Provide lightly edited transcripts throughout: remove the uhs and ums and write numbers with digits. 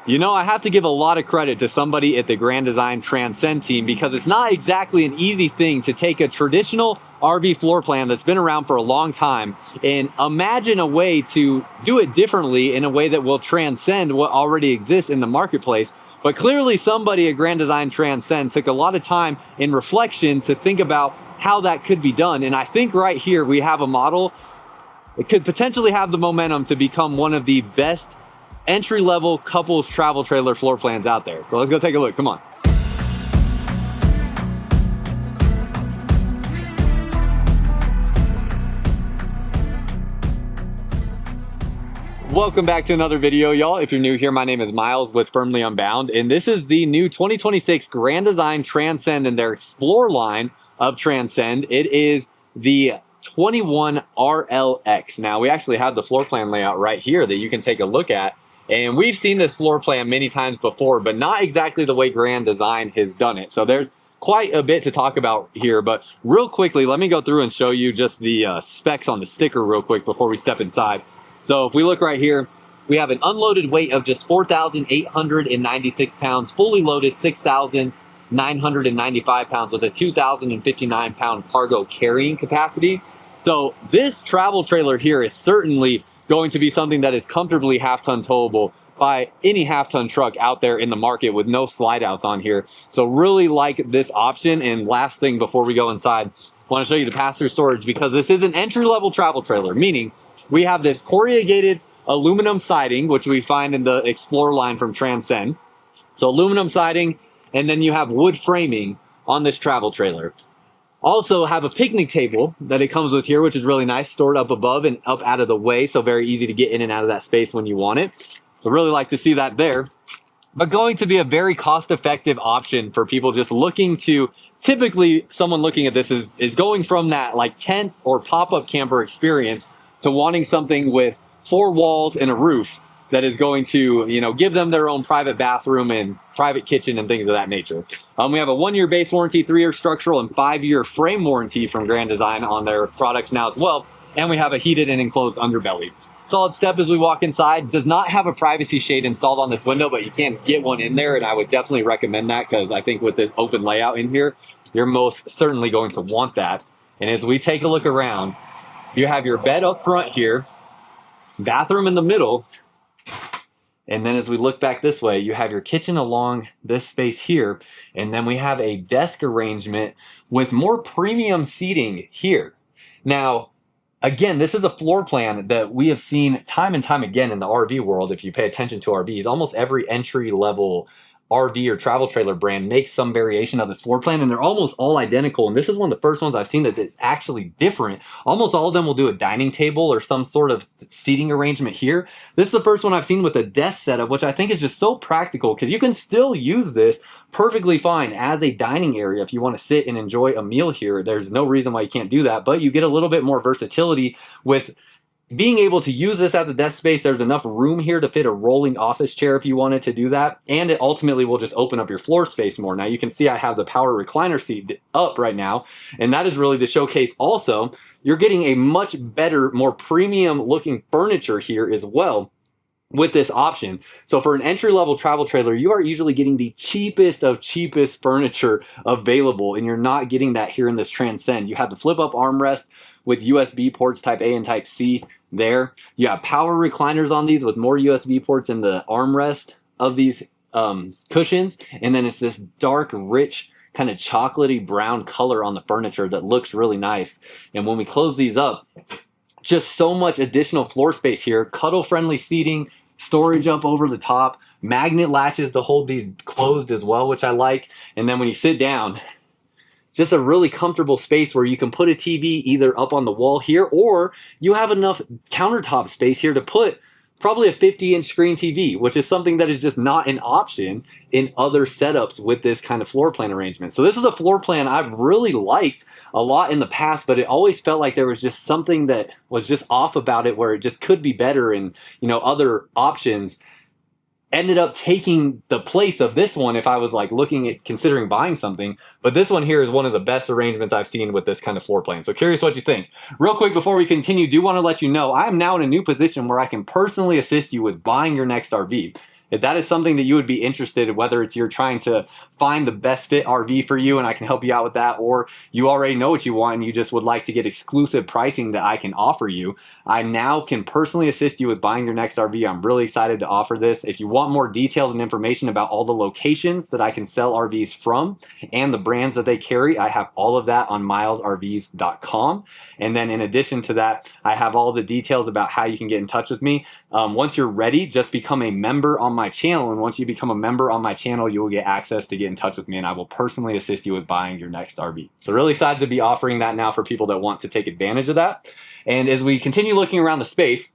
You know, I have to give a lot of credit to somebody at the Grand Design Transcend team because it's not exactly an easy thing to take a traditional RV floor plan that's been around for a long time and imagine a way to do it differently in a way that will transcend what already exists in the marketplace. But clearly somebody at Grand Design Transcend took a lot of time in reflection to think about how that could be done. And I think right here we have a model that could potentially have the momentum to become one of the best entry-level couples travel trailer floor plans out there. So let's go take a look. Come on. Welcome back to another video, y'all. If you're new here, my name is Miles with Firmly Unbound, and this is the new 2026 Grand Design Transcend in their Xplor line of Transcend. It is the 21 RLX. Now, we actually have the floor plan layout right here that you can take a look at. And we've seen this floor plan many times before, but not exactly the way Grand Design has done it. So there's quite a bit to talk about here, but real quickly, let me go through and show you just the specs on the sticker real quick before we step inside. So if we look right here, we have an unloaded weight of just 4,896 pounds, fully loaded 6,995 pounds with a 2,059 pound cargo carrying capacity. So this travel trailer here is certainly going to be something that is comfortably half-ton towable by any half-ton truck out there in the market with no slide outs on here. So really like this option. And last thing before we go inside, I want to show you the pass-through storage because this is an entry-level travel trailer, meaning we have this corrugated aluminum siding, which we find in the Xplor line from Transcend. So aluminum siding, and then you have wood framing on this travel trailer. Also have a picnic table that it comes with here, which is really nice, stored up above and up out of the way, so very easy to get in and out of that space when you want it. So really like to see that there. But going to be a very cost-effective option for people just looking to, typically someone looking at this is going from that like tent or pop-up camper experience to wanting something with 4 walls and a roof that is going to, you know, give them their own private bathroom and private kitchen and things of that nature. We have a 1-year base warranty, 3-year structural, and 5-year frame warranty from Grand Design on their products now as well. And we have a heated and enclosed underbelly. Solid step as we walk inside. Does not have a privacy shade installed on this window, but you can get one in there, and I would definitely recommend that because I think with this open layout in here, you're most certainly going to want that. And as we take a look around, you have your bed up front here, bathroom in the middle, and then as we look back this way, you have your kitchen along this space here. And then we have a desk arrangement with more premium seating here. Now, again, this is a floor plan that we have seen time and time again in the RV world. If you pay attention to RVs, almost every entry level RV or travel trailer brand makes some variation of this floor plan, and they're almost all identical. And this is one of the first ones I've seen that is actually different. Almost all of them will do a dining table or some sort of seating arrangement here. This is the first one I've seen with a desk setup, which I think is just so practical because you can still use this perfectly fine as a dining area. If you want to sit and enjoy a meal here, there's no reason why you can't do that, but you get a little bit more versatility with being able to use this as a desk space. There's enough room here to fit a rolling office chair if you wanted to do that. And it ultimately will just open up your floor space more. Now you can see I have the power recliner seat up right now. And that is really to showcase also, you're getting a much better, more premium looking furniture here as well with this option. So for an entry-level travel trailer, you are usually getting the cheapest of cheapest furniture available, and you're not getting that here in this Transcend. You have the flip-up armrest with USB ports Type A and Type C there. You have power recliners on these with more USB ports in the armrest of these cushions, and then it's this dark, rich, kind of chocolatey brown color on the furniture that looks really nice. And when we close these up, just so much additional floor space here, cuddle-friendly seating, storage up over the top, magnet latches to hold these closed as well, which I like. And then when you sit down, just a really comfortable space where you can put a TV either up on the wall here, or you have enough countertop space here to put probably a 50-inch screen TV, which is something that is just not an option in other setups with this kind of floor plan arrangement. So this is a floor plan I've really liked a lot in the past, but it always felt like there was just something that was just off about it where it just could be better, and you know, other options ended up taking the place of this one if I was like looking at considering buying something. But this one here is one of the best arrangements I've seen with this kind of floor plan. So curious what you think. Real quick before we continue, do want to let you know I am now in a new position where I can personally assist you with buying your next RV. If that is something that you would be interested in, whether it's you're trying to find the best fit RV for you and I can help you out with that, or you already know what you want and you just would like to get exclusive pricing that I can offer you, I now can personally assist you with buying your next RV. I'm really excited to offer this. If you want more details and information about all the locations that I can sell RVs from and the brands that they carry, I have all of that on MYLESRVs.com. And then in addition to that, I have all the details about how you can get in touch with me. Once you're ready, just become a member on my channel. And once you become a member on my channel, you will get access to get in touch with me and I will personally assist you with buying your next RV. So really excited to be offering that now for people that want to take advantage of that. And as we continue looking around the space,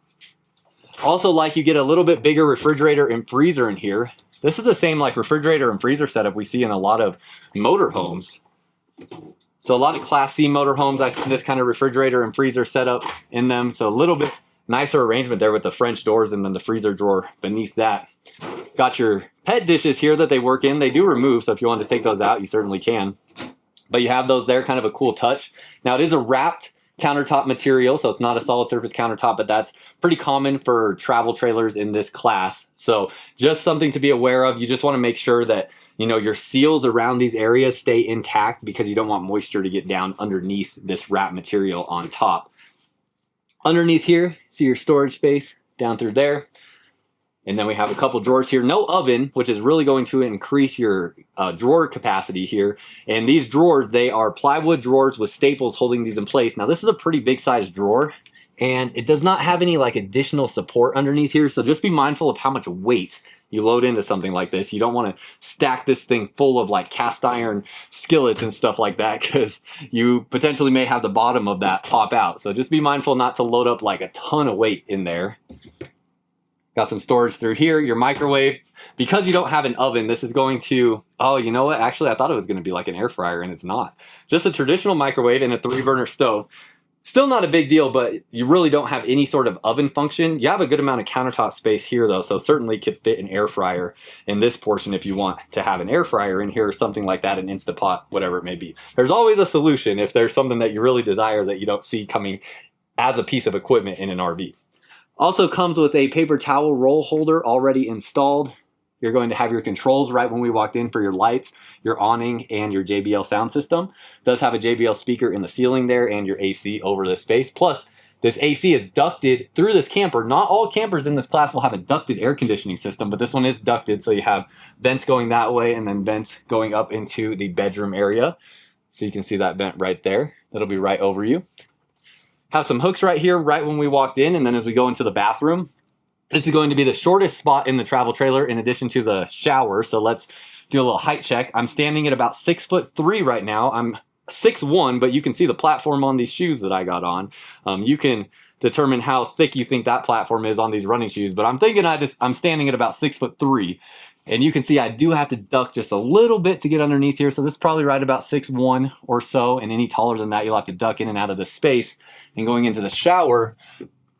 also like you get a little bit bigger refrigerator and freezer in here. This is the same like refrigerator and freezer setup we see in a lot of motorhomes. So a lot of Class C motorhomes, I see this kind of refrigerator and freezer setup in them. So a little bit nicer arrangement there with the French doors and then the freezer drawer beneath that. Got your pet dishes here that they work in. They do remove, so if you want to take those out, you certainly can. But you have those there, kind of a cool touch. Now it is a wrapped countertop material, so it's not a solid surface countertop, but that's pretty common for travel trailers in this class. So just something to be aware of. You just want to make sure that, you know, your seals around these areas stay intact because you don't want moisture to get down underneath this wrap material on top. Underneath here, see your storage space down through there. And then we have a couple drawers here. No oven, which is really going to increase your drawer capacity here. And these drawers, they are plywood drawers with staples holding these in place. Now this is a pretty big size drawer and it does not have any like additional support underneath here. So just be mindful of how much weight you load into something like this. You don't want to stack this thing full of like cast iron skillets and stuff like that because you potentially may have the bottom of that pop out. So just be mindful not to load up like a ton of weight in there. Got some storage through here, your microwave. Because you don't have an oven, this is going to, oh, you know what? Actually, I thought it was going to be like an air fryer and it's not. Just a traditional microwave and a 3-burner stove. Still not a big deal, but you really don't have any sort of oven function. You have a good amount of countertop space here though, so certainly could fit an air fryer in this portion if you want to have an air fryer in here or something like that, an Instapot, whatever it may be. There's always a solution if there's something that you really desire that you don't see coming as a piece of equipment in an RV. Also comes with a paper towel roll holder already installed. You're going to have your controls right when we walked in for your lights, your awning, and your JBL sound system. It does have a JBL speaker in the ceiling there and your AC over the space. Plus, this AC is ducted through this camper. Not all campers in this class will have a ducted air conditioning system, but this one is ducted, so you have vents going that way and then vents going up into the bedroom area. So you can see that vent right there. That'll be right over you. Have some hooks right here right when we walked in, and then as we go into the bathroom, this is going to be the shortest spot in the travel trailer in addition to the shower. So let's do a little height check. I'm standing at about 6'3" right now. I'm 6'1", but you can see the platform on these shoes that I got on. You can determine how thick you think that platform is on these running shoes, but I'm thinking I'm standing at about 6'3". And you can see I do have to duck just a little bit to get underneath here. So this is probably right about 6'1" or so. And any taller than that, you'll have to duck in and out of the space. And going into the shower,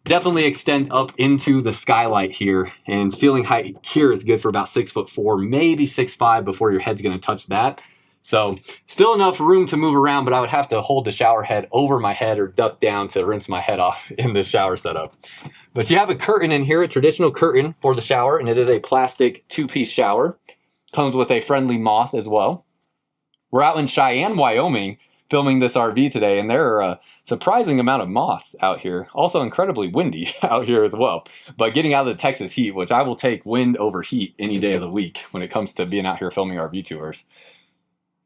definitely extend up into the skylight here. And ceiling height here is good for about 6'4", maybe 6'5" before your head's going to touch that. So still enough room to move around, but I would have to hold the shower head over my head or duck down to rinse my head off in this shower setup. But you have a curtain in here, a traditional curtain for the shower, and it is a plastic 2-piece shower. Comes with a friendly moth as well. We're out in Cheyenne, Wyoming, filming this RV today, and there are a surprising amount of moths out here. Also incredibly windy out here as well. But getting out of the Texas heat, which I will take wind over heat any day of the week when it comes to being out here filming RV tours.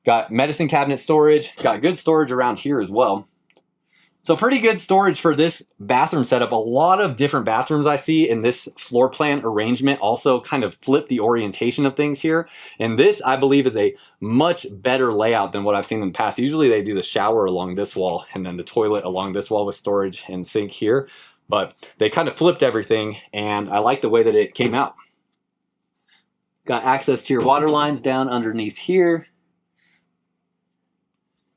Got medicine cabinet storage, got good storage around here as well. So pretty good storage for this bathroom setup. A lot of different bathrooms I see in this floor plan arrangement also kind of flip the orientation of things here. And this, I believe, is a much better layout than what I've seen in the past. Usually they do the shower along this wall and then the toilet along this wall with storage and sink here. But they kind of flipped everything and I like the way that it came out. Got access to your water lines down underneath here.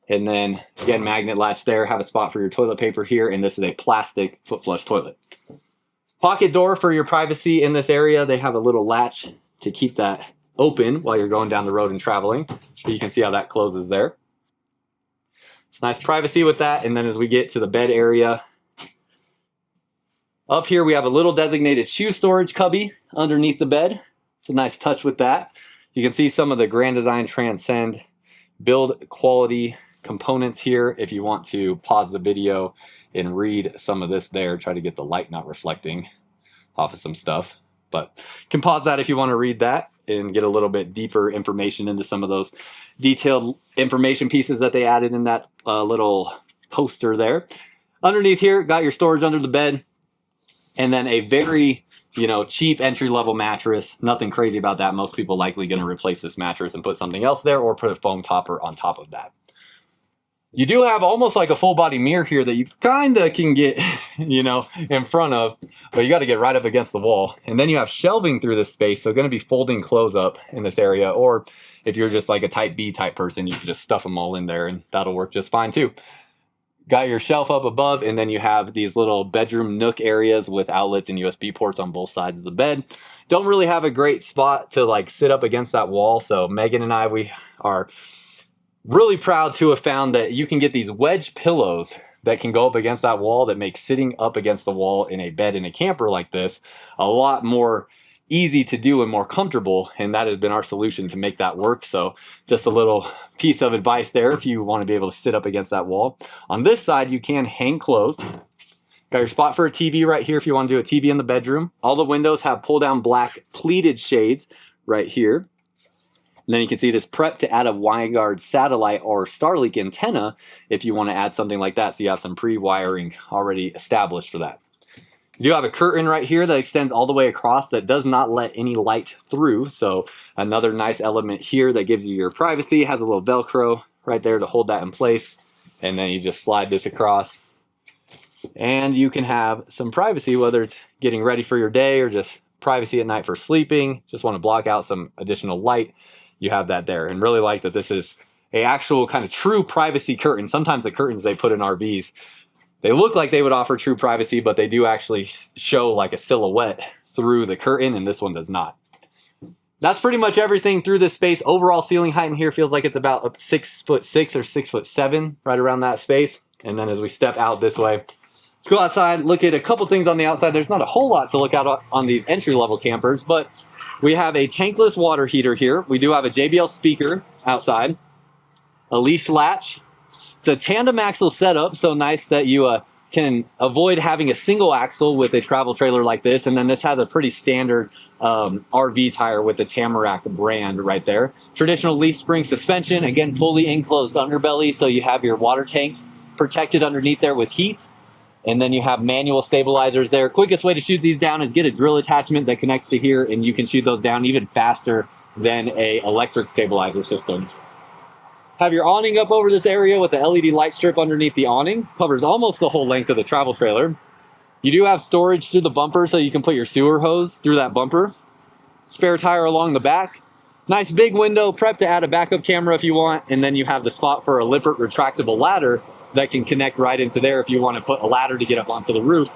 And then, again, magnet latch there, have a spot for your toilet paper here, and this is a plastic foot flush toilet. Pocket door for your privacy in this area. They have a little latch to keep that open while you're going down the road and traveling. So you can see how that closes there. It's nice privacy with that. And then as we get to the bed area, up here we have a little designated shoe storage cubby underneath the bed. It's a nice touch with that. You can see some of the Grand Design Transcend build quality components here if you want to pause the video and read some of this there. Try to get the light not reflecting off of some stuff, but you can pause that if you want to read that and get a little bit deeper information into some of those detailed information pieces that they added in that little poster there. Underneath here, got your storage under the bed, and then a very, you know, cheap entry-level mattress. Nothing crazy about that. Most people likely going to replace this mattress and put something else there or put a foam topper on top of that. You do have almost like a full body mirror here that you kind of can get, you know, in front of, but you got to get right up against the wall. And then you have shelving through this space, so going to be folding clothes up in this area. Or if you're just like a type B type person, you can just stuff them all in there and that'll work just fine too. Got your shelf up above, and then you have these little bedroom nook areas with outlets and USB ports on both sides of the bed. Don't really have a great spot to like sit up against that wall, so Megan and I, we are really proud to have found that you can get these wedge pillows that can go up against that wall that make sitting up against the wall in a bed in a camper like this a lot more easy to do and more comfortable, and that has been our solution to make that work. So just a little piece of advice there if you want to be able to sit up against that wall. On this side, you can hang clothes. Got your spot for a TV right here if you want to do a TV in the bedroom. All the windows have pull down black pleated shades right here. And then you can see it is prepped to add a WireGuard satellite or Starlink antenna if you want to add something like that. So you have some pre-wiring already established for that. You do have a curtain right here that extends all the way across that does not let any light through. So another nice element here that gives you your privacy. Has a little Velcro right there to hold that in place. And then you just slide this across. And you can have some privacy, whether it's getting ready for your day or just privacy at night for sleeping. Just want to block out some additional light. You have that there. And really like that this is a actual kind of true privacy curtain. Sometimes the curtains they put in RVs, they look like they would offer true privacy, but they do actually show like a silhouette through the curtain, and this one does not. That's pretty much everything through this space. Overall ceiling height in here feels like it's about 6'6" or 6'7", right around that space. And then as we step out this way, let's go outside, look at a couple things on the outside. There's not a whole lot to look out on these entry-level campers, but we have a tankless water heater here. We do have a JBL speaker outside, a leash latch. It's a tandem axle setup, so nice that you can avoid having a single axle with a travel trailer like this. And then this has a pretty standard RV tire with the Tamarack brand right there. Traditional leaf spring suspension, again, fully enclosed underbelly, so you have your water tanks protected underneath there with heat. And then you have manual stabilizers there. Quickest way to shoot these down is get a drill attachment that connects to here, and you can shoot those down even faster than a electric stabilizer system. Have your awning up over this area with the LED light strip underneath the awning. Covers almost the whole length of the travel trailer. You do have storage through the bumper, so you can put your sewer hose through that bumper. Spare tire along the back. Nice big window, prepped to add a backup camera if you want. And then you have the spot for a Lippert retractable ladder that can connect right into there if you want to put a ladder to get up onto the roof.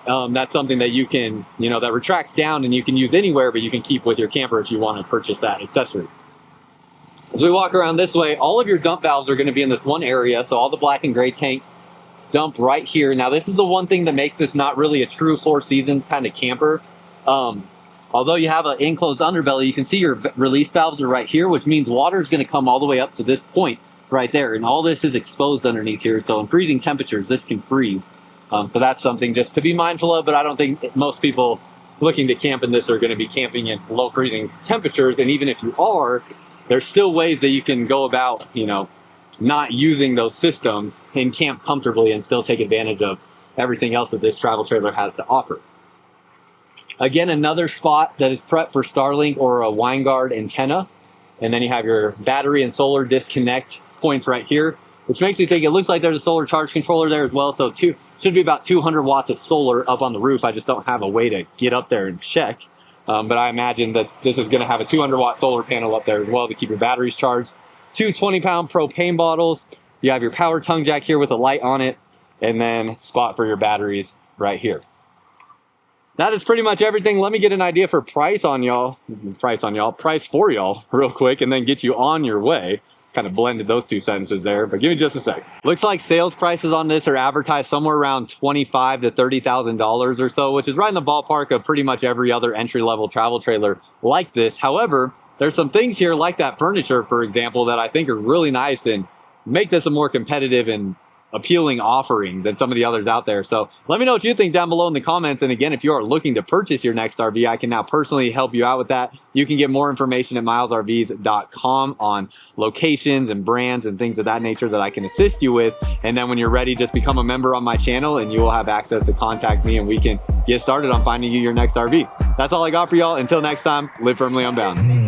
That's something that you can, you know, that retracts down and you can use anywhere, but you can keep with your camper if you want to purchase that accessory. As we walk around this way, all of your dump valves are going to be in this one area. So all the black and gray tank dump right here. Now this is the one thing that makes this not really a true Four Seasons kind of camper. Although you have an enclosed underbelly, you can see your release valves are right here, which means water is going to come all the way up to this point right there. And all this is exposed underneath here. So in freezing temperatures, this can freeze. So that's something just to be mindful of, but I don't think most people looking to camp in this are going to be camping in low freezing temperatures. And even if you are, there's still ways that you can go about, you know, not using those systems and camp comfortably and still take advantage of everything else that this travel trailer has to offer. Again, another spot that is prepped for Starlink or a WireGuard antenna. And then you have your battery and solar disconnect points right here, which makes me think it looks like there's a solar charge controller there as well. So should be about 200 watts of solar up on the roof. I just don't have a way to get up there and check. But I imagine that this is going to have a 200 watt solar panel up there as well to keep your batteries charged. Two 20-pound propane bottles. You have your power tongue jack here with a light on it, and then spot for your batteries right here. That is pretty much everything. Let me get an idea for price for y'all real quick, and then get you on your way. kind of blended those two sentences there, but give me just a sec. Looks like sales prices on this are advertised somewhere around $25,000 to $30,000 or so, which is right in the ballpark of pretty much every other entry-level travel trailer like this. However, there's some things here like that furniture, for example, that I think are really nice and make this a more competitive and appealing offering than some of the others out there. So let me know what you think down below in the comments. And again, if you are looking to purchase your next RV, I can now personally help you out with that. You can get more information at MYLESRVs.com on locations and brands and things of that nature that I can assist you with. And then when you're ready, just become a member on my channel and you will have access to contact me and we can get started on finding you your next RV. That's all I got for y'all. Until next time, live firmly unbound.